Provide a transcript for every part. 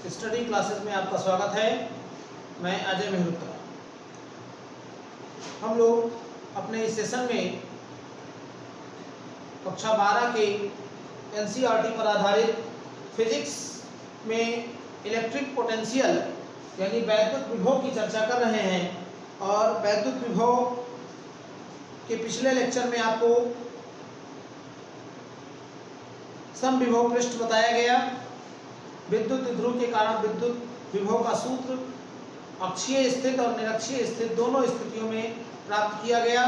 Study classes में आपका स्वागत है। मैं अजय मेहरोत्रा। हम लोग अपने इस सेशन में कक्षा 12 के एनसीईआरटी पर आधारित फिजिक्स में इलेक्ट्रिक पोटेंशियल यानी वैद्युत विभव की चर्चा कर रहे हैं। और वैद्युत विभव के पिछले लेक्चर में आपको समविभव पृष्ठ बताया गया। विद्युत द्विध्रुव के कारण विद्युत विभव का सूत्र अक्षीय स्थित और निरक्षीय स्थित दोनों स्थितियों में प्राप्त किया गया।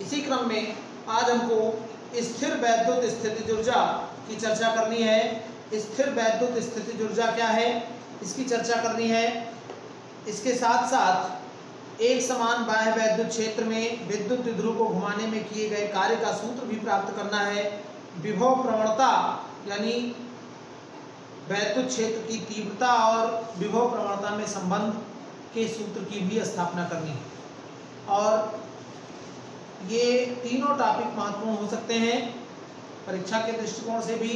इसी क्रम में आज हमको स्थिर वैद्युत स्थितिज ऊर्जा की चर्चा करनी है। स्थिर वैद्युत स्थितिज ऊर्जा क्या है, इसकी चर्चा करनी है। इसके साथ साथ एक समान बाह्य वैद्युत क्षेत्र में विद्युत द्विध्रुव को घुमाने में किए गए कार्य का सूत्र भी प्राप्त करना है। विभव प्रवणता यानी वैद्युत क्षेत्र की तीव्रता और विभव प्रवणता में संबंध के सूत्र की भी स्थापना करनी है। और ये तीनों टॉपिक महत्वपूर्ण हो सकते हैं परीक्षा के दृष्टिकोण से भी,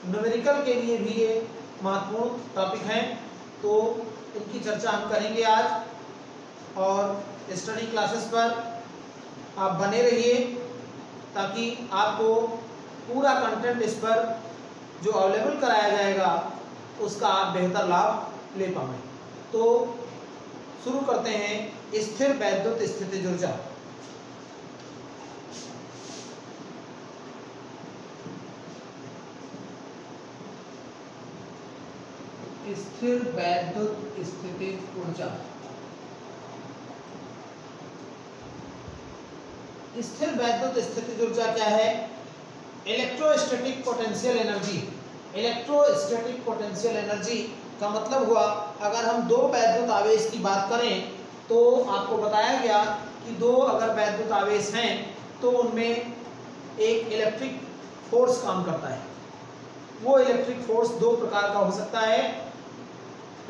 न्यूमेरिकल के लिए भी ये महत्वपूर्ण टॉपिक हैं। तो इनकी चर्चा हम करेंगे आज। और स्टडी क्लासेस पर आप बने रहिए ताकि आपको पूरा कंटेंट इस पर जो अवेलेबल कराया जाएगा उसका आप बेहतर लाभ ले पाएं। तो शुरू करते हैं स्थिर वैद्युत स्थितिज ऊर्जा। स्थिर वैद्युत स्थितिज ऊर्जा। स्थिर वैद्युत स्थितिज ऊर्जा क्या है? Electrostatic potential energy. Electrostatic potential energy का मतलब हुआ, अगर हम दो वैद्युत आवेश की बात करें तो आपको बताया गया कि दो अगर वैद्युत आवेश हैं तो उनमें एक इलेक्ट्रिक फोर्स काम करता है। वो इलेक्ट्रिक फोर्स दो प्रकार का हो सकता है,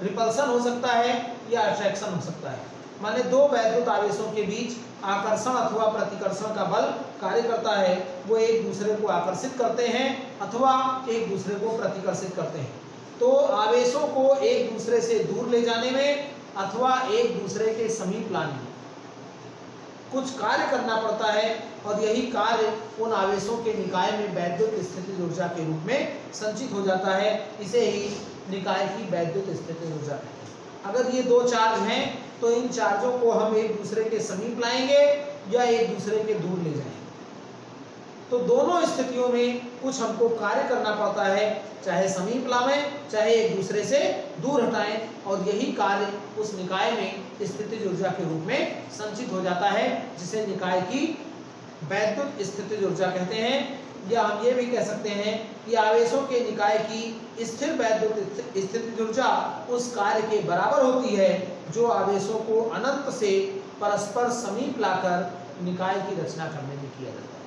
रिपल्सन हो सकता है या अट्रैक्शन हो सकता है। माने दो वैद्युत आवेशों के बीच आकर्षण अथवा प्रतिकर्षण का बल कार्य करता है। वो एक दूसरे को आकर्षित करते हैं अथवा एक दूसरे को प्रतिकर्षित करते हैं। तो आवेशों को एक दूसरे से दूर ले जाने में अथवा एक दूसरे के समीप लाने में कुछ कार्य करना पड़ता है और यही कार्य उन आवेशों के निकाय में वैद्युत स्थितिज ऊर्जा के रूप में संचित हो जाता है। इसे ही निकाय की वैद्युत स्थितिज ऊर्जा कहते हैं। अगर ये दो चार्ज हैं तो इन चार्जों को हम एक दूसरे के समीप लाएंगे या एक दूसरे के दूर ले जाएंगे। तो दोनों स्थितियों में कुछ हमको कार्य करना पड़ता है, चाहे समीप लावें चाहे एक दूसरे से दूर हटाएं, और यही कार्य उस निकाय में स्थितिज ऊर्जा के रूप में संचित हो जाता है, जिसे निकाय की वैद्युत स्थितिज ऊर्जा कहते हैं। या हम ये भी कह सकते हैं कि आवेशों के निकाय की स्थिर वैद्युत स्थितिज ऊर्जा उस कार्य के बराबर होती है जो आवेशों को अनंत से परस्पर समीप लाकर निकाय की रचना करने में किया जाता है।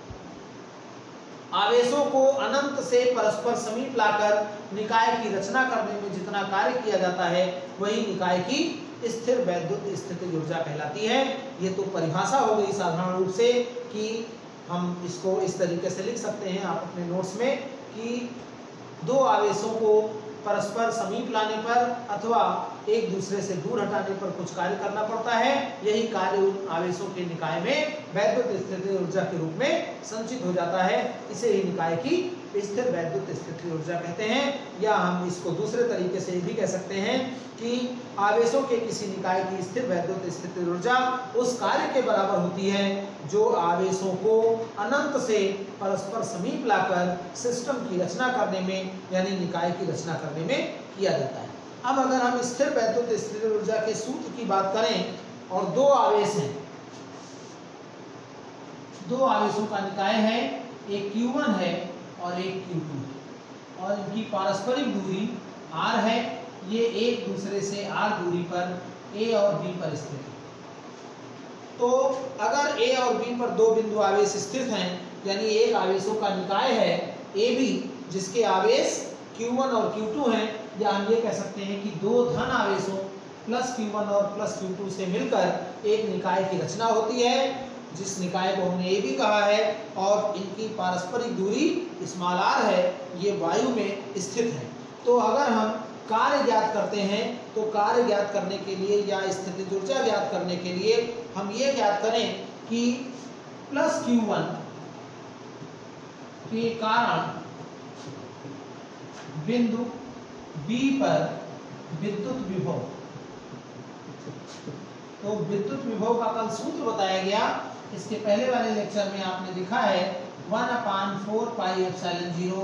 आवेशों को अनंत से परस्पर समीप लाकर निकाय की रचना करने में जितना कार्य किया जाता है वही निकाय की स्थिर वैद्युत स्थितिज ऊर्जा कहलाती है। ये तो परिभाषा हो गई साधारण रूप से कि हम इसको इस तरीके से लिख सकते हैं आप अपने नोट्स में कि दो आवेशों को परस्पर समीप लाने पर अथवा एक दूसरे से दूर हटाने पर कुछ कार्य करना पड़ता है। यही कार्य उन आवेशों के निकाय में वैद्युत स्थितिज ऊर्जा के रूप में संचित हो जाता है। इसे ही निकाय की स्थिर वैद्युत स्थितिज ऊर्जा कहते हैं। या हम इसको दूसरे तरीके से भी कह सकते हैं कि आवेशों के किसी निकाय की स्थिर वैद्युत स्थितिज ऊर्जा उस कार्य के बराबर होती है जो आवेशों को अनंत से परस्पर समीप लाकर सिस्टम की रचना करने में यानी निकाय की रचना करने में किया जाता है। अब अगर हम स्थिर वैद्युत स्थितिज ऊर्जा के सूत्र की बात करें और दो आवेश हैं, दो आवेशों का निकाय है, एक Q1 है और एक Q2 है और इनकी पारस्परिक दूरी r है। ये एक दूसरे से r दूरी पर A और B पर स्थित है। तो अगर A और B पर दो बिंदु आवेश स्थित हैं यानी एक आवेशों का निकाय है AB जिसके आवेश Q1 और Q2 हैं, या हम ये कह सकते हैं कि दो धन आवेशों प्लस Q1 और प्लस Q2 से मिलकर एक निकाय की रचना होती है जिस निकाय को हमने AB कहा है और इनकी पारस्परिक दूरी r है, ये वायु में स्थित है। तो अगर हम कार्य ज्ञात करते हैं तो कार्य ज्ञात करने के लिए या स्थितिज ऊर्जा ज्ञात करने के लिए हम ये ज्ञात करें कि प्लस Q1 के कारण बिंदु B पर विद्युत विभव, तो विद्युत विभव का कल सूत्र बताया गया, इसके पहले वाले लेक्चर में आपने देखा है 1/4 पाई एप्सिलॉन 0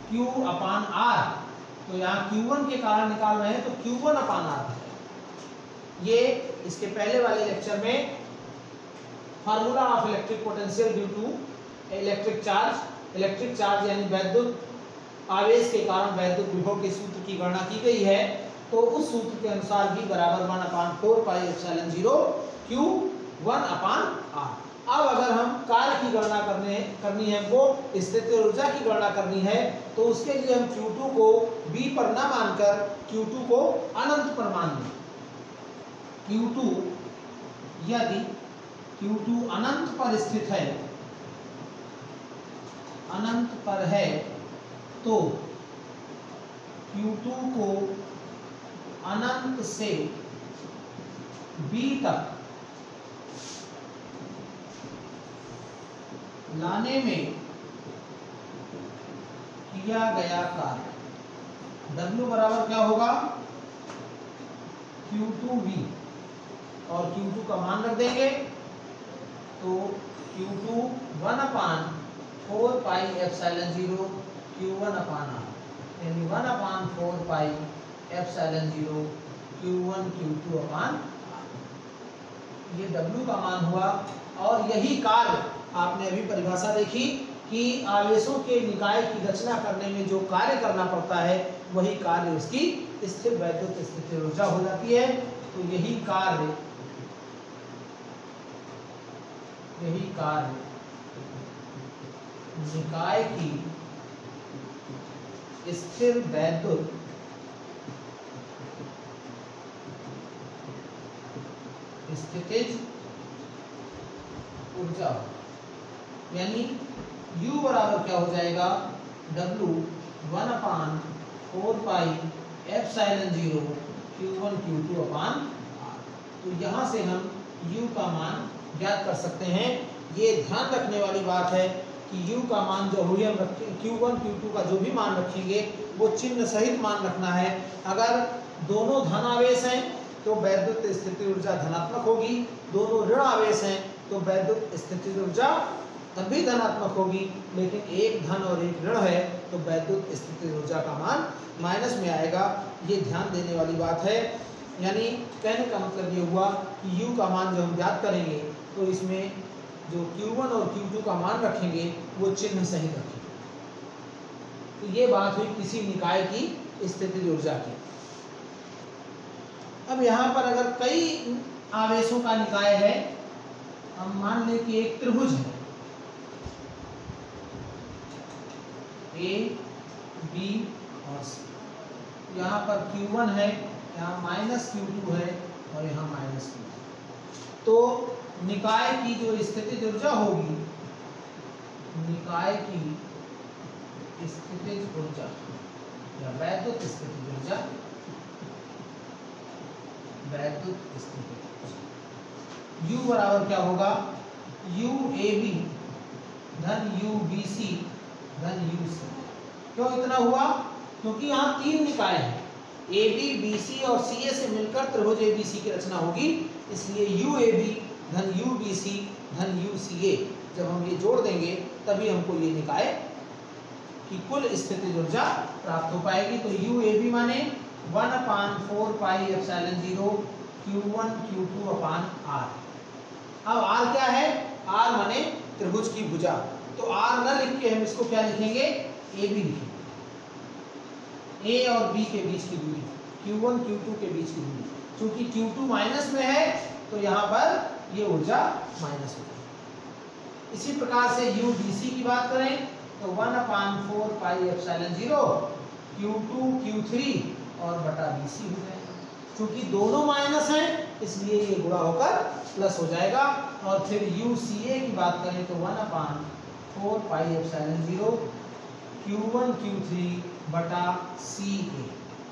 Q/R। तो यहाँ Q1 के कारण निकाल रहे हैं तो Q1/R है। ये इसके पहले वाले लेक्चर में formula of electric potential due to electric charge यानी वैद्युत आवेश के कारण वैद्युत विभव के सूत्र की गणना की गई है। तो उस सूत्र के अनुसार भी बराबर 1/4 पाई एप्सिलॉन 0 Q1/R। अब अगर हम कार्य की गणना करनी है, वो स्थितिज ऊर्जा की गणना करनी है, तो उसके लिए हम Q2 को B पर न मानकर Q2 को अनंत पर मान लें। Q2 यदि Q2 अनंत पर स्थित है, अनंत पर है, तो Q2 को अनंत से B तक लाने में किया गया कार्य W बराबर क्या होगा Q2V, और Q2 का मान रख देंगे तो Q2 1/4 पाई एप्सिलॉन 0 Q1/R, यानी 1/4 पाई एप्सिलॉन 0 Q1 Q2/R। ये W का मान हुआ। और यही कार्य आपने अभी परिभाषा देखी कि आवेशों के निकाय की रचना करने में जो कार्य करना पड़ता है वही कार्य उसकी स्थिर वैद्युत स्थितिज ऊर्जा हो जाती है। तो यही कार्य निकाय की स्थिर वैद्युत स्थितिज ऊर्जा, यानी U बराबर क्या हो जाएगा W 1/4 pi epsilon 0 Q1 Q2/R। तो यहाँ से हम U का मान ज्ञात कर सकते हैं। ये ध्यान रखने वाली बात है कि U का मान जो हुई हम Q1 Q2 का जो भी मान रखेंगे वो चिन्ह सहित मान रखना है। अगर दोनों धन आवेश हैं तो वैद्युत स्थितिज ऊर्जा धनात्मक होगी, दोनों ऋण आवेश हैं तो वैद्युत स्थितिज ऊर्जा तभी धनात्मक होगी, लेकिन एक धन और एक ऋण है तो वैद्युत स्थितिज ऊर्जा का मान माइनस में आएगा। ये ध्यान देने वाली बात है। यानी कहने का मतलब ये हुआ कि U का मान जो हम ज्ञात करेंगे तो इसमें जो Q1 और Q2 का मान रखेंगे वो चिन्ह सहित रखेंगे। तो ये बात हुई किसी निकाय की स्थितिज ऊर्जा की। अब यहाँ पर अगर कई आवेशों का निकाय है, हम मान लें कि एक त्रिभुज है A, B और C। यहाँ पर Q1 है, यहाँ माइनस Q2 है और यहाँ माइनस Q2। तो निकाय की जो स्थितिज ऊर्जा होगी, निकाय की स्थितिज ऊर्जा या वैद्युत स्थितिज ऊर्जा, वैद्युत स्थितिज ऊर्जा U बराबर क्या होगा UAB धन UBC धन UC। क्यों इतना हुआ? क्योंकि यहाँ तीन निकाय हैं, AB, BC और CA से मिलकर त्रिभुज ABC की रचना होगी, इसलिए UAB धन UBC धन UCA जब हम ये जोड़ देंगे तभी हमको ये निकाय की कुल स्थितिज ऊर्जा प्राप्त हो पाएगी। तो UAB माने 1/4 पाई एप्सिलॉन 0 Q1 Q2/R। अब R क्या है? R माने त्रिभुज की भुजा। तो R न लिख के हम इसको क्या लिखेंगे? AB लिखेंगे। A और B के बीच की दूरी, Q1 Q2 के बीच की दूरी। क्योंकि Q2 माइनस में है तो यहाँ पर ये ऊर्जा माइनस हो जाएगी। इसी प्रकार से UBC की बात करें तो 1/4 पाई एप्सिलॉन 0 Q2 Q3 और बटा BC हो जाएगा। क्योंकि दोनों माइनस हैं इसलिए ये गुणा होकर प्लस हो जाएगा। और फिर UCA की बात करें तो 1/4 पाई एप्सिलॉन 0 Q1 Q3 बटा CA।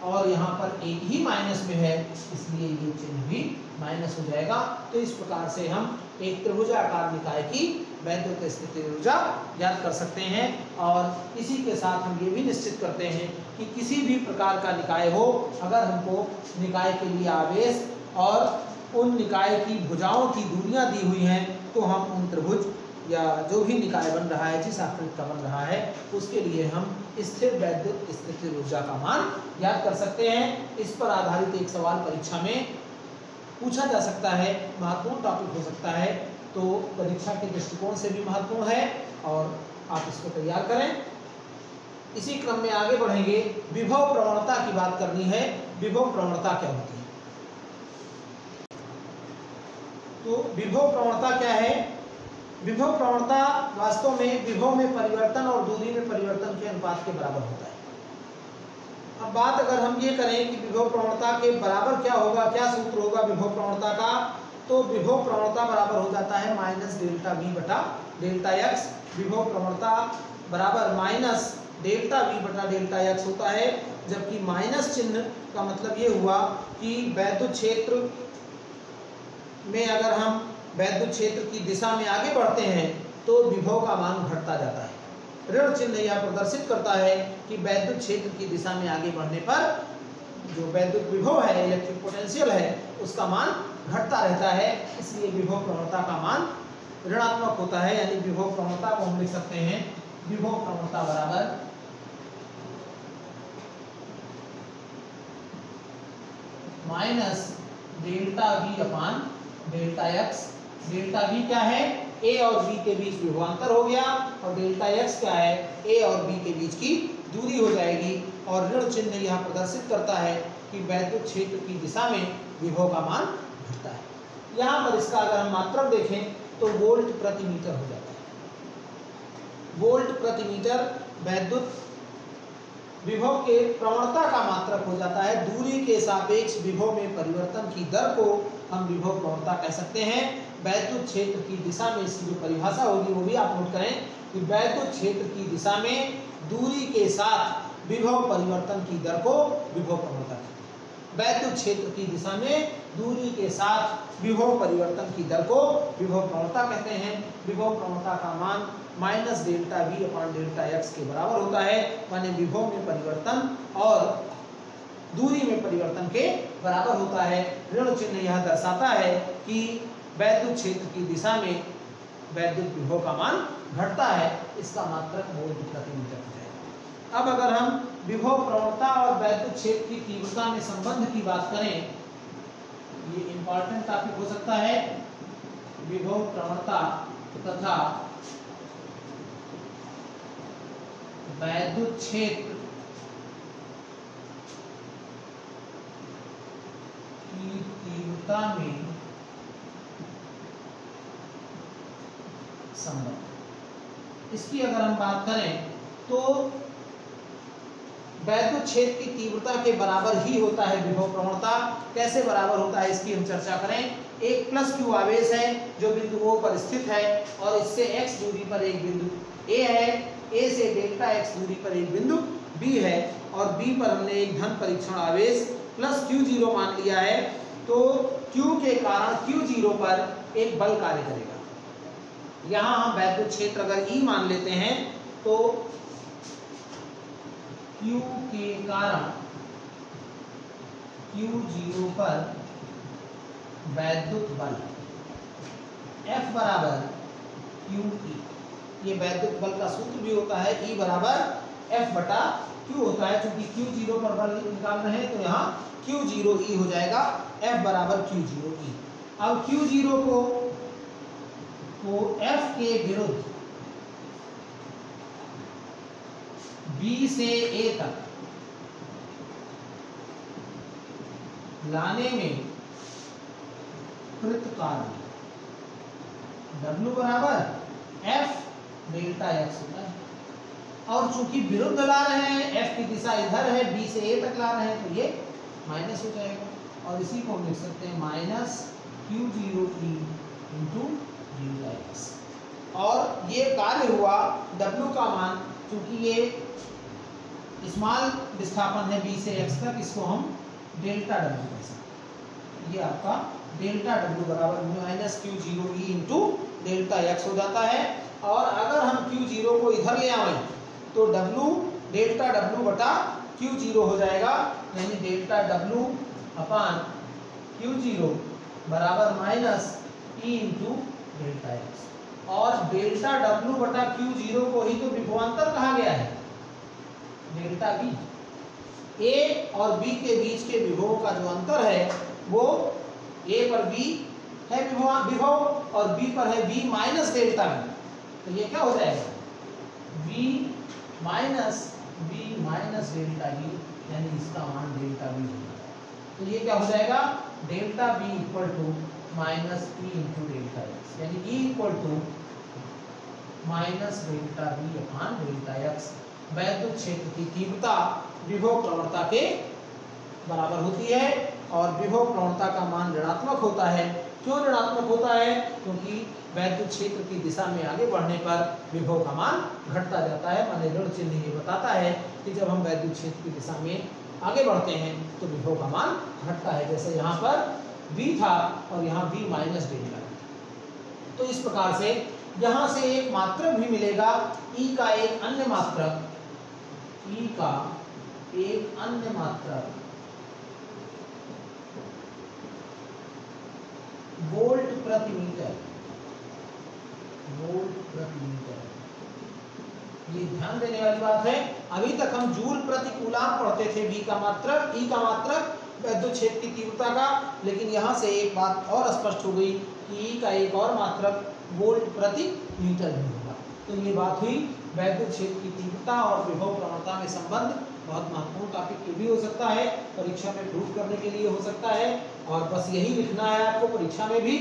और यहाँ पर एक ही माइनस में है, इसलिए ये चिन्ह भी माइनस हो जाएगा। तो इस प्रकार से हम एक त्रिभुजाकार निकाय की वैद्युत स्थितिज ऊर्जा ज्ञात कर सकते हैं। और इसी के साथ हम ये भी निश्चित करते हैं कि किसी भी प्रकार का निकाय हो, अगर हमको निकाय के लिए आवेश और उन निकाय की भुजाओं की दूरियां दी हुई हैं, तो हम उन त्रिभुज या जो भी निकाय बन रहा है, जिस आकृति का बन रहा है, उसके लिए हम स्थिर वैद्युत स्थितिज ऊर्जा का मान ज्ञात कर सकते हैं। इस पर आधारित एक सवाल परीक्षा में पूछा जा सकता है, महत्वपूर्ण टॉपिक हो सकता है, तो परीक्षा के दृष्टिकोण से भी महत्वपूर्ण है और आप इसको तैयार करें। इसी क्रम में आगे बढ़ेंगे। विभव प्रवणता की बात करनी है। विभव प्रवणता क्या होती है? तो विभव प्रवणता क्या है? विभव प्रवणता वास्तव में विभव में परिवर्तन और दूरी में परिवर्तन के अनुपात के बराबर होता है। अब बात अगर हम ये करें कि विभव प्रवणता के बराबर क्या होगा, क्या सूत्र होगा विभव प्रवणता का, तो विभव प्रवणता बराबर हो जाता है माइनस डेल्टा वी बटा डेल्टा एक्स। विभव प्रवणता बराबर माइनस डेल्टा वी बटा डेल्टा एक्स होता है, जबकि माइनस चिन्ह का मतलब ये हुआ कि वैद्युत क्षेत्र में अगर हम वैद्युत क्षेत्र की दिशा में आगे बढ़ते हैं तो विभव का मान घटता जाता है। ऋण चिन्ह यह प्रदर्शित करता है कि वैद्युत क्षेत्र की दिशा में आगे बढ़ने पर जो वैद्युत विभव है, इलेक्ट्रिक पोटेंशियल है, उसका मान घटता रहता है। इसलिए विभव प्रवणता का मान ऋणात्मक होता है, यानी विभव प्रवणता को हम लिख सकते हैं विभव प्रवणता बराबर minus delta V upon delta x. Delta we क्या है? ए और बी के बीच विभवांतर हो गया, और डेल्टा एक्स क्या है? ए और बी के बीच की दूरी हो जाएगी। और ऋण चिन्ह यह प्रदर्शित करता है कि वैद्युत क्षेत्र की दिशा में विभव का मान घटता है। यहाँ पर इसका अगर हम मात्रक देखें तो वोल्ट प्रति मीटर हो जाता है। वोल्ट प्रति मीटर वैद्युत विभव के प्रवणता का मात्रक हो जाता है। दूरी के सापेक्ष विभव में परिवर्तन की दर को हम विभव प्रवणता कह सकते हैं। वैद्युत क्षेत्र की दिशा में इसकी जो परिभाषा होगी वो भी आप नोट करें कि वैद्युत क्षेत्र की दिशा में दूरी के साथ विभव परिवर्तन की दर को विभव प्रवणता कहते हैं। वैद्युत क्षेत्र की दिशा में दूरी के साथ विभव परिवर्तन की दर को विभव प्रवणता कहते हैं। विभव प्रवणता का मान minus delta V upon delta x के बराबर होता है, माने विभव में परिवर्तन और दूरी में परिवर्तन के बराबर होता है। ऋण चिन्ह यह दर्शाता है कि वैद्युत क्षेत्र की दिशा में वैद्युत विभव का मान घटता है। इसका मात्रक वोल्ट प्रति मीटर हो जाएगा। अब अगर हम विभव प्रवणता और वैद्युत क्षेत्र की तीव्रता में संबंध की बात करें, ये इंपॉर्टेंट टॉपिक हो सकता है। विभव प्रवणता तथा वैद्युत क्षेत्र की तीव्रता में संबंध, इसकी अगर हम बात करें तो वैद्युत क्षेत्र की तीव्रता के बराबर ही होता है विभव प्रवणता। कैसे बराबर होता है इसकी हम चर्चा करें। एक प्लस क्यू आवेश है जो बिंदु O पर स्थित है और इससे x दूरी पर एक बिंदु A है, A से डेल्टा x दूरी पर एक बिंदु B है और B पर हमने एक धन परीक्षण आवेश प्लस Q0 मान लिया है। तो Q के कारण Q0 पर एक बल कार्य करेगा। यहाँ हम वैद्युत क्षेत्र अगर E मान लेते हैं तो Q के कारण Q0 पर वैद्युत बल F बराबर QE, ये वैद्युत बल का सूत्र भी होता है। E बराबर F बटा Q होता है। चूंकि Q0 पर बल निकाल रहे हैं तो यहाँ Q0E हो जाएगा, F बराबर Q0E। अब Q0 को F के विरुद्ध B से A तक लाने में कृत कार्य W बराबर F डेल्टा x होता है। और चूंकि विरुद्ध ला रहे हैं, F की दिशा इधर है, B से A तक ला रहे हैं, तो ये माइनस हो जाएगा और इसी को हम लिख सकते हैं minus Q0E into delta x। और ये कार्य हुआ W का मान, चूंकि ये स्मॉल विस्थापन है बी से एक्स तक, इसको हम डेल्टा डब्ल्यू कह सकते हैं। ये आपका डेल्टा डब्ल्यू बराबर माइनस क्यू जीरो ई इंटू डेल्टा एक्स हो जाता है। और अगर हम क्यू जीरो को इधर ले आए तो डब्ल्यू डेल्टा डब्ल्यू बटा क्यू जीरो हो जाएगा, यानी delta W upon Q zero बराबर minus E into delta X. और डेल्टा डब्ल्यू बटा क्यू जीरो को ही तो विभवांतर कहा गया है, डेल्टा बी। ए और बी के बीच के विभवों का जो अंतर है वो ए पर बी है विभव और बी पर है बी माइनस डेल्टा बी। तो ये क्या हो जाएगा, बी माइनस डेल्टा बी, यानी इसका मान डेल्टा बी होगा। तो ये क्या हो जाएगा, delta V equal to minus E into delta X, यानी E equal to minus delta V upon delta X. वैद्युत क्षेत्र की तीव्रता विभव प्रवणता के बराबर होती है और विभव प्रवणता का मान ऋणात्मक होता है। क्यों ऋणात्मक होता है, क्योंकि वैद्युत क्षेत्र की दिशा में आगे बढ़ने पर विभव का मान घटता जाता है। माने ऋण चिन्ह ये बताता है कि जब हम वैद्युत क्षेत्र की दिशा में आगे बढ़ते हैं तो विभव का मान घटता है। जैसे यहाँ पर V था और यहाँ V माइनस डेल्टा। तो इस प्रकार से यहाँ से एक मात्रक भी मिलेगा, E का एक अन्य मात्रक, E का एक अन्य मात्रक वोल्ट प्रति मीटर, वोल्ट प्रति मीटर। ये ध्यान देने वाली बात है। अभी तक हम जूल प्रति कूलाम पढ़ते थे, V का मात्रक, E का मात्रक वैद्युत क्षेत्र की तीव्रता का, लेकिन यहाँ से एक बात और स्पष्ट हो गई कि E का एक और मात्रक वोल्ट प्रति मीटर भी होगा। तो ये बात हुई वैद्युत क्षेत्र की तीव्रता और विभव प्रवणता में संबंध। बहुत महत्वपूर्ण टॉपिक ये भी हो सकता है, परीक्षा में प्रूफ करने के लिए हो सकता है, और बस यही लिखना है आपको परीक्षा में भी।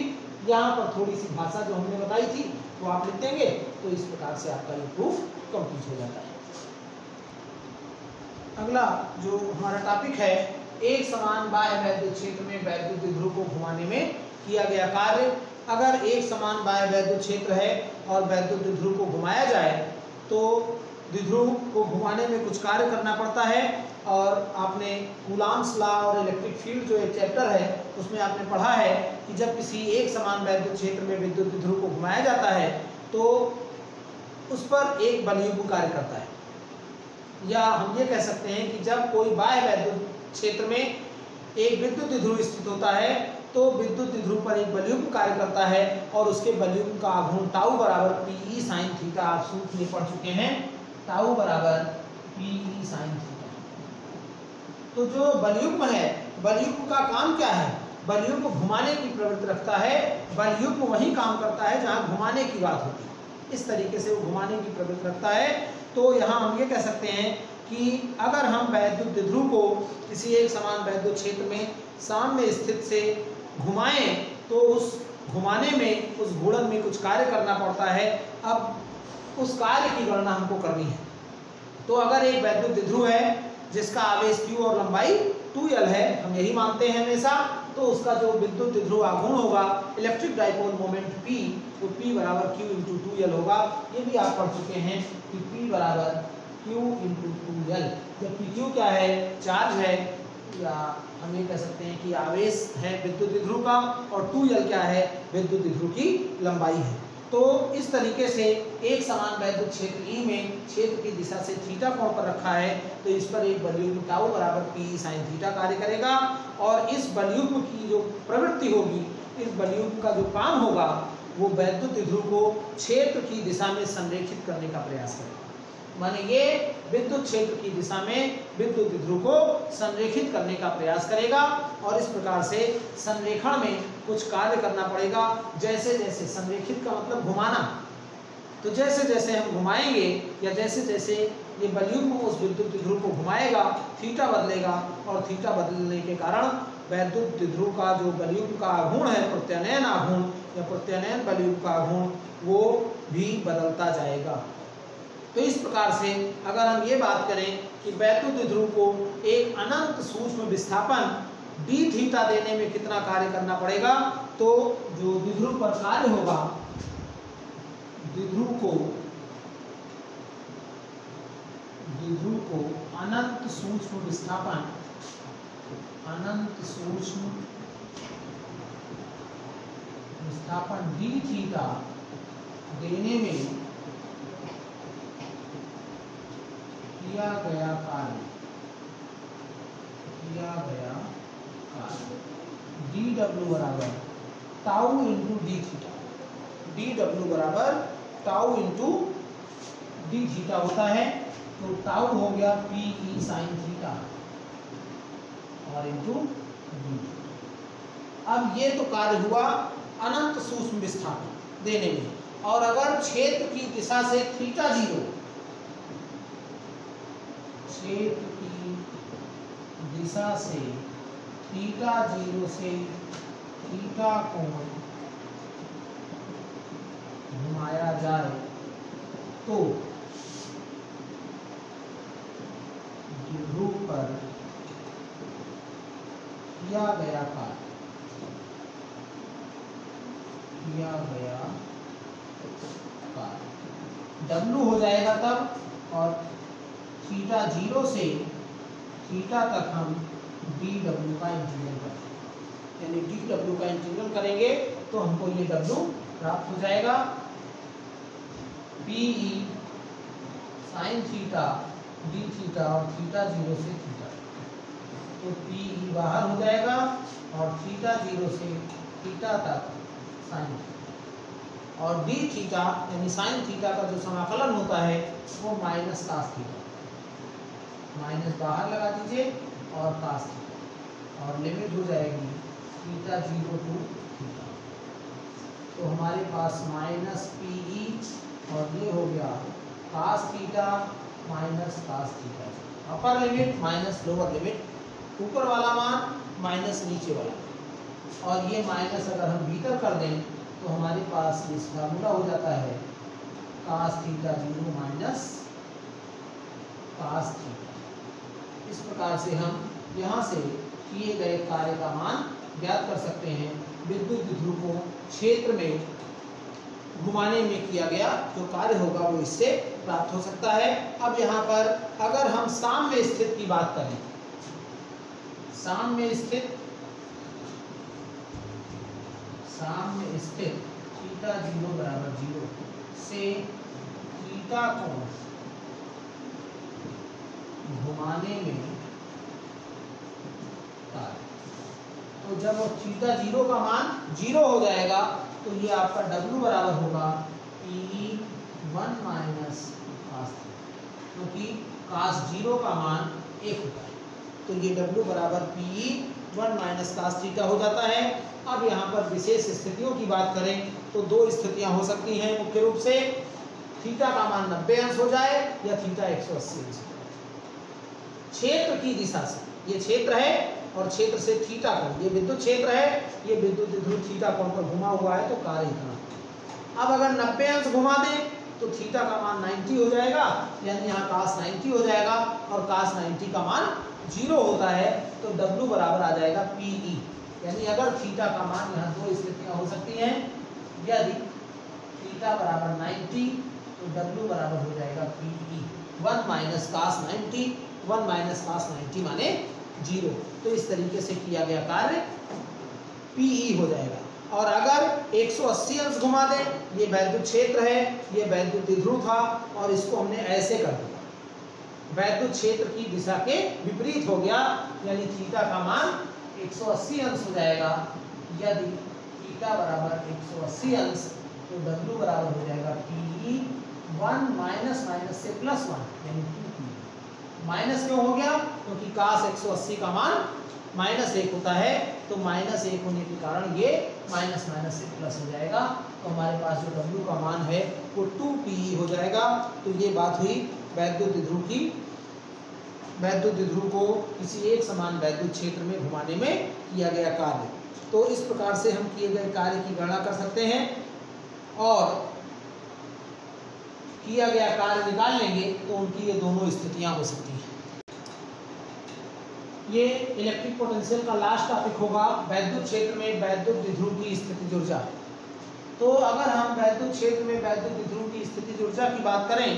यहाँ पर थोड़ी सी भाषा जो हमने बताई थी वो आप लिख देंगे, तो इस प्रकार से आपका ये प्रूफ कंप्लीट हो जाता है। अगला जो हमारा टॉपिक है, एक समान बाह्य वैद्युत क्षेत्र में वैद्युत द्विध्रुव को घुमाने में किया गया कार्य। अगर एक समान बाह्य वैद्युत क्षेत्र है और वैद्युत द्विध्रुव को घुमाया जाए तो द्विध्रुव को घुमाने में कुछ कार्य करना पड़ता है। और आपने कूलाम्स लॉ और इलेक्ट्रिक फील्ड जो एक चैप्टर है उसमें आपने पढ़ा है कि जब किसी एक समान वैद्युत क्षेत्र में विद्युत द्विध्रुव को घुमाया जाता है तो उस पर एक बलयुग्म कार्य करता है। या हम ये कह सकते हैं कि जब कोई बाह्य वैद्युत क्षेत्र में एक विद्युत द्विध्रुव स्थित होता है तो विद्युत द्विध्रुव पर एक बलयुग्म कार्य करता है और उसके बलयुग्म का आघूर्ण टाउ बराबर पीई साइन थीटा, आप सूत्र में पढ़ चुके हैं, टाउ बराबर पीई साइन थीटा। तो जो बलयुग्म है, बलयुग्म का काम क्या है, बलयुग्म घुमाने की प्रवृत्ति रखता है। बलयुग्म वही काम करता है जहाँ घुमाने की बात होती है, इस तरीके से वो घुमाने की प्रवृत्ति रखता है। तो यहाँ हम ये कह सकते हैं कि अगर हम वैद्युत द्विध्रुव को किसी एक समान वैद्युत क्षेत्र में साम्य स्थित से घुमाएं तो उस घुमाने में, उस घूर्णन में कुछ कार्य करना पड़ता है। अब उस कार्य की गणना हमको करनी है। तो अगर एक वैद्युत द्विध्रुव है जिसका आवेश Q और लंबाई 2L है, हम यही मानते हैं हमेशा, तो उसका जो विद्युत द्विध्रुव आघूर्ण होगा इलेक्ट्रिक डाइपोल मोमेंट P, तो P बराबर Q इंटू 2L होगा। ये भी आप पढ़ चुके हैं कि P बराबर Q इंटू 2L। जबकि Q क्या है, चार्ज है, या हम ये कह सकते हैं कि आवेश है विद्युत द्विध्रुव का, और 2L क्या है, विद्युत द्विध्रुव की लंबाई है। तो इस तरीके से एक समान वैद्युत क्षेत्र E में क्षेत्र की दिशा से थीटा कोण पर रखा है, तो इस पर एक बलयुग्म टाउ बराबर पी साइन थीटा कार्य करेगा। और इस बलयुग्म की जो प्रवृत्ति होगी, इस बलयुग्म का जो काम होगा, वो वैद्युत द्विध्रुव को क्षेत्र की दिशा में संरेखित करने का प्रयास करेगा। माने ये विद्युत क्षेत्र की दिशा में विद्युत द्विध्रुव को संरेखित करने का प्रयास करेगा। और इस प्रकार से संरेखण में कुछ कार्य करना पड़ेगा। जैसे जैसे संरेखित का मतलब घुमाना, तो जैसे जैसे हम घुमाएंगे या जैसे जैसे ये बलयुग्म उस विद्युत द्विध्रुव को घुमाएगा, थीटा बदलेगा, और थीटा बदलने के कारण वैद्युत द्विध्रुव का जो बलयुग्म का आघूर्ण है, प्रत्यानयन आघूर्ण या प्रत्यानयन बलयुग्म का आघूर्ण, वो भी बदलता जाएगा। तो इस प्रकार से अगर हम ये बात करें कि वैद्युत द्विध्रुव को एक अनंत सूक्ष्म विस्थापन d थीटा देने में कितना कार्य करना पड़ेगा, तो जो द्विध्रुव पर कार्य होगा, द्विध्रुव को द्विध्रुव को अनंत सूक्ष्म विस्थापन, अनंत सूक्ष्म विस्थापन d थीटा देने में किया गया कार्य dw बराबर tau into D theta, dw बराबर टाउ इंटू डी थीटा होता है। तो टाउ हो गया PE साइन थीटा और इंटू डी। अब ये तो कार्य हुआ अनंत सूक्ष्म विस्थापन देने में, और अगर क्षेत्र की दिशा से थीटा जीरो, क्षेत्र की दिशा से थीटा जीरो से थीटा कोण घुमाया जाए तो द्विध्रुव पर किया गया कार्य W हो जाएगा तब, और थीटा जीरो से थीटा तक हम dw का इंटीग्रल करेंगे, यानी dw का इंटीग्रल करेंगे तो हमको ये W प्राप्त हो जाएगा। PE sine theta D theta और थीटा जीरो से थीटा, तो PE बाहर हो जाएगा और थीटा जीरो से थीटा तक साइन, और डी थीटा यानी साइन थीटा का जो समाकलन होता है वो माइनस कास थीटा, माइनस बाहर लगा दीजिए और कास थीटा, और लिमिट हो जाएगी थीटा जीरो टू थीटा। तो हमारे पास माइनस PE और ये हो गया cos theta minus cos theta, upper limit minus lower limit, ऊपर वाला मान माइनस नीचे वाला, और ये माइनस अगर हम भीतर कर दें तो हमारे पास ये फार्मूला हो जाता है cos theta zero minus cos theta. इस प्रकार से हम यहाँ से किए गए कार्य का मान ज्ञात कर सकते हैं। विद्युत द्विध्रुव को क्षेत्र में घुमाने में किया गया जो कार्य होगा वो इससे प्राप्त हो सकता है। अब यहाँ पर अगर हम साम्य स्थित की बात करें, साम्य स्थित थीटा जीरो बराबर जीरो से थीटा को घुमाने में कार्य, तो जब थीटा जीरो का मान जीरो हो जाएगा तो ये आपका W बराबर होगा PE 1 माइनस कास थीटा, क्योंकि कास जीरो का मान 1 होता है, तो ये W बराबर PE 1 माइनस कास थीटा हो जाता है। अब यहाँ पर विशेष स्थितियों की बात करें तो दो स्थितियां हो सकती हैं मुख्य रूप से, थीटा का मान 90 अंश हो जाए या थीटा 180 अंश हो जाए। क्षेत्र की दिशा से, ये क्षेत्र है और क्षेत्र से थीटा कोण, ये विद्युत क्षेत्र है, ये विद्युत द्विध्रुव थीटा कोण पर घुमा हुआ है तो कार्य इतना। अब अगर 90 अंश घुमा दें तो थीटा का मान 90 हो जाएगा, यानी यहाँ कास 90 हो जाएगा, और कास 90 का मान 0 होता है, तो W बराबर आ जाएगा PE। यानी अगर थीटा का मान, यहाँ दो स्थितियाँ हो सकती हैं, यदि थीटा बराबर 90 तो W बराबर हो जाएगा PE 1 minus cos 90, 1 minus cos 90 माने 0। तो इस तरीके से किया गया कार्य PE हो जाएगा। और अगर 180 अंश घुमा दें, ये वैद्युत क्षेत्र है, ये वैद्युत द्विध्रुव था, और इसको हमने ऐसे कर दिया, वैद्युत क्षेत्र की दिशा के विपरीत हो गया, यानी थीटा का मान 180 अंश हो जाएगा। यदि थीटा बराबर 180 अंश तो W बराबर हो जाएगा PE 1 माइनस माइनस से प्लस 1, यानी 2PE। माइनस क्यों हो गया? क्योंकि कास 180 का मान -1 होता है, तो -1 होने के कारण ये माइनस माइनस से प्लस हो जाएगा, तो हमारे पास जो W का मान है वो 2PE हो जाएगा। तो ये बात हुई वैद्युत द्विध्रुव की, वैद्युत द्विध्रुव को किसी एक समान वैद्युत क्षेत्र में घुमाने में किया गया कार्य। तो इस प्रकार से हम किए गए कार्य की गणना कर सकते हैं और किया गया कार्य निकाल लेंगे तो उनकी ये दोनों स्थितियां हो सकती हैं। ये इलेक्ट्रिक पोटेंशियल का लास्ट टॉपिक होगा, वैद्युत क्षेत्र में वैद्युत द्विध्रुव की स्थितिज ऊर्जा। तो अगर हम वैद्युत क्षेत्र में वैद्युत द्विध्रुव की स्थितिज ऊर्जा की बात करें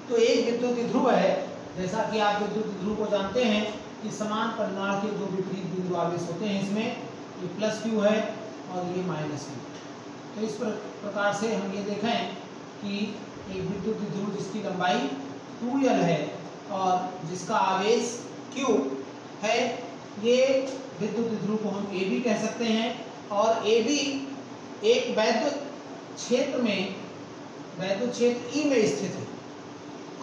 तो एक विद्युत ध्रुव है, जैसा कि आप विद्युत ध्रुव को जानते हैं कि समान परिमाण के दो विपरीत बिंदु आवेश होते हैं, इसमें ये प्लस क्यू है और ये माइनस क्यू। तो इस प्रकार से हम ये देखें कि एक विद्युत ध्रुव जिसकी लंबाई 2l है और जिसका आवेश q है, ये विद्युत ध्रुव को हम ए भी कह सकते हैं। और ए भी एक वैद्युत क्षेत्र में, वैद्युत क्षेत्र ई में स्थित है।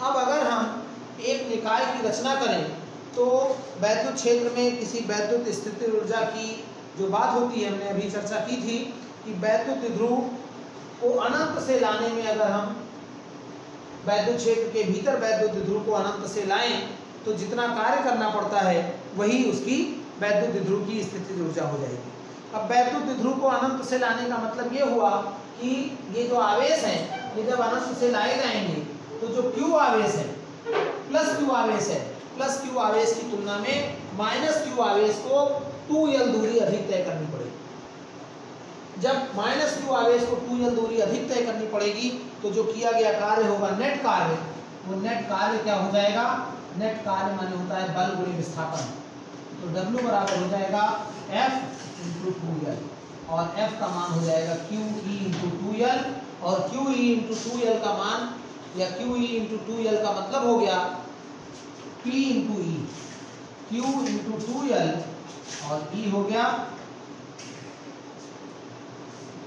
अब अगर हम एक निकाय की रचना करें तो वैद्युत क्षेत्र में किसी वैद्युत स्थितिज ऊर्जा की जो बात होती है, हमने अभी चर्चा की थी कि वैद्युत ध्रुव को अनंत से लाने में, अगर हम वैद्युत क्षेत्र के भीतर वैद्युत ध्रुव को अनंत से लाएं तो जितना कार्य करना पड़ता है वही उसकी वैद्युत ध्रुव की स्थितिज ऊर्जा हो जाएगी। अब वैद्युत ध्रुव को अनंत से लाने का मतलब ये हुआ कि ये जो आवेश है ये जब अनंत से लाए जाएंगे तो जो क्यू आवेश है, प्लस क्यू आवेश है, प्लस क्यू आवेश की तुलना में माइनस क्यू आवेश को 2l दूरी अधिक तय करनी पड़ेगी। जब माइनस क्यू आवेश को 2l दूरी अधिक तय करनी पड़ेगी तो जो किया गया कार्य होगा, नेट कार्य, वो नेट कार्य क्या हो जाएगा, नेट कार्य माने होता है बल गुणित विस्थापन। तो W बराबर हो जाएगा F × 2l और F का मान हो जाएगा QE × 2l और QE × 2l का मान या QE × 2l का मतलब हो गया P × E, Q × 2l और E हो गया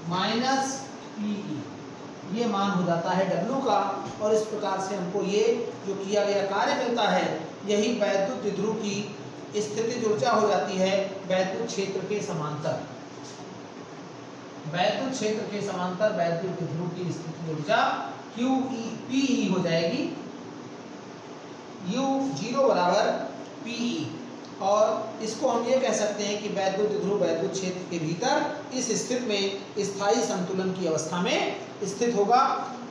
माइनस PE, ये मान हो जाता है W का। और इस प्रकार से हमको ये जो किया गया कार्य मिलता है, यही वैद्युत ध्रुव की स्थितिज ऊर्जा हो जाती है वैद्युत क्षेत्र के समांतर। वैद्युत क्षेत्र के समांतर वैद्युत ध्रुव की स्थितिज ऊर्जा QE हो जाएगी, U0 बराबर PE। और इसको हम ये कह सकते हैं कि वैद्युत ध्रुव वैद्युत क्षेत्र के भीतर इस स्थिति में स्थायी संतुलन की अवस्था में स्थित होगा।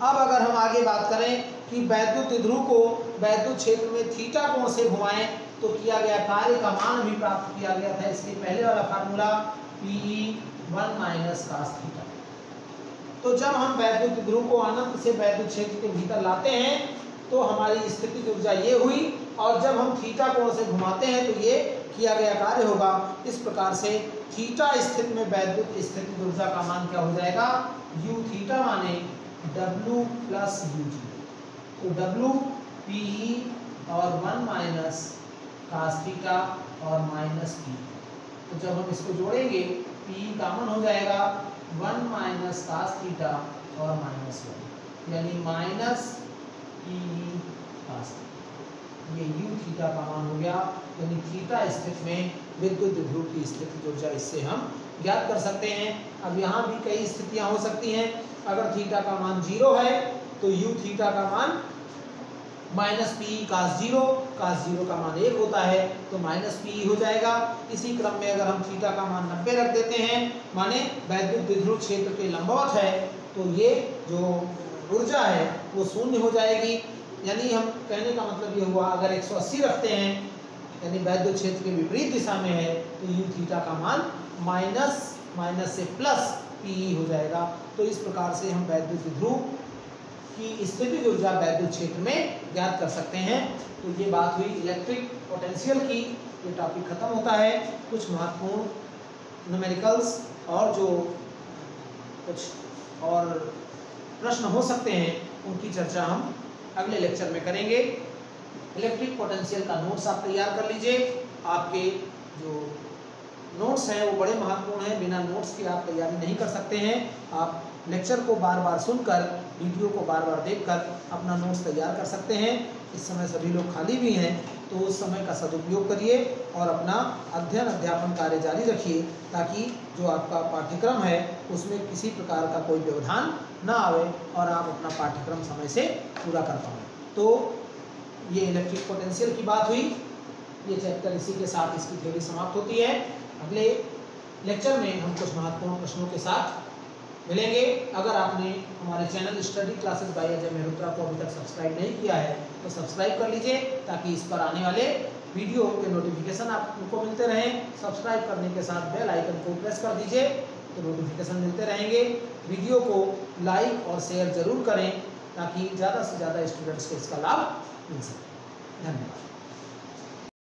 अब अगर हम आगे बात करें कि वैद्युत ध्रुव को वैद्युत क्षेत्र में थीटा कोण से घुमाएं तो किया गया कार्य का मान भी प्राप्त किया गया था। इसके पहले वाला फार्मूला PE 1 - cos थीटा। तो जब हम वैद्युत ध्रुव को अनंत से वैद्युत क्षेत्र के भीतर लाते हैं तो हमारी स्थितिज ऊर्जा ये हुई, और जब हम थीटा कोण से घुमाते हैं तो ये किया गया कार्य होगा। इस प्रकार से थीटा स्थिति में वैद्युत स्थितिज ऊर्जा का मान क्या हो जाएगा, U थीटा माने W + UG। तो W PE और 1 - cos थीटा और माइनस P। तो जब हम इसको जोड़ेंगे PE कॉमन हो जाएगा 1 - cos थीटा और -1, यानी माइनस PE cos। ये U थीटा का मान हो गया, यानी थीटा स्थिति में विद्युत ध्रुव की स्थितिज ऊर्जा इससे हम ज्ञात कर सकते हैं। अब यहाँ भी कई स्थितियाँ हो सकती हैं। अगर थीटा का मान 0 है तो U थीटा का मान -PE cos 0, cos 0 का मान 1 होता है तो -PE हो जाएगा। इसी क्रम में अगर हम थीटा का मान 90 रख देते हैं, माने वैद्युत ध्रुव क्षेत्र के लंबवत है, तो ये जो ऊर्जा है वो शून्य हो जाएगी। यानी हम कहने का मतलब ये हुआ, अगर 180 रखते हैं यानी वैद्युत क्षेत्र के विपरीत दिशा में है तो U थीटा का मान माइनस से प्लस PE हो जाएगा। तो इस प्रकार से हम वैद्युत ध्रुव की स्थितिज ऊर्जा वैद्युत क्षेत्र में ज्ञात कर सकते हैं। तो ये बात हुई इलेक्ट्रिक पोटेंशियल की। ये टॉपिक खत्म होता है। कुछ महत्वपूर्ण न्यूमेरिकल्स और जो कुछ और प्रश्न हो सकते हैं उनकी चर्चा हम अगले लेक्चर में करेंगे। इलेक्ट्रिक पोटेंशियल का नोट्स आप तैयार कर लीजिए। आपके जो नोट्स हैं वो बड़े महत्वपूर्ण हैं, बिना नोट्स के आप तैयारी नहीं कर सकते हैं। आप लेक्चर को बार बार सुनकर, वीडियो को बार बार देखकर अपना नोट्स तैयार कर सकते हैं। इस समय सभी लोग खाली भी हैं तो उस समय का सदुपयोग करिए और अपना अध्ययन अध्यापन कार्य जारी रखिए, ताकि जो आपका पाठ्यक्रम है उसमें किसी प्रकार का कोई व्यवधान ना आवे और आप अपना पाठ्यक्रम समय से पूरा कर पाएँ। तो ये इलेक्ट्रिक पोटेंशियल की बात हुई। ये चैप्टर इसी के साथ इसकी थ्योरी समाप्त होती है। अगले लेक्चर में हम कुछ महत्वपूर्ण प्रश्नों के साथ मिलेंगे। अगर आपने हमारे channel study classes bye Ajay Mehrotra को अभी तक सब्सक्राइब नहीं किया है तो सब्सक्राइब कर लीजिए, ताकि इस पर आने वाले वीडियो के नोटिफिकेशन आपको मिलते रहें। सब्सक्राइब करने के साथ बेल आइकन को प्रेस कर दीजिए तो नोटिफिकेशन मिलते रहेंगे। वीडियो को लाइक और शेयर ज़रूर करें ताकि ज़्यादा से ज़्यादा स्टूडेंट्स को इसका लाभ मिल सके। धन्यवाद।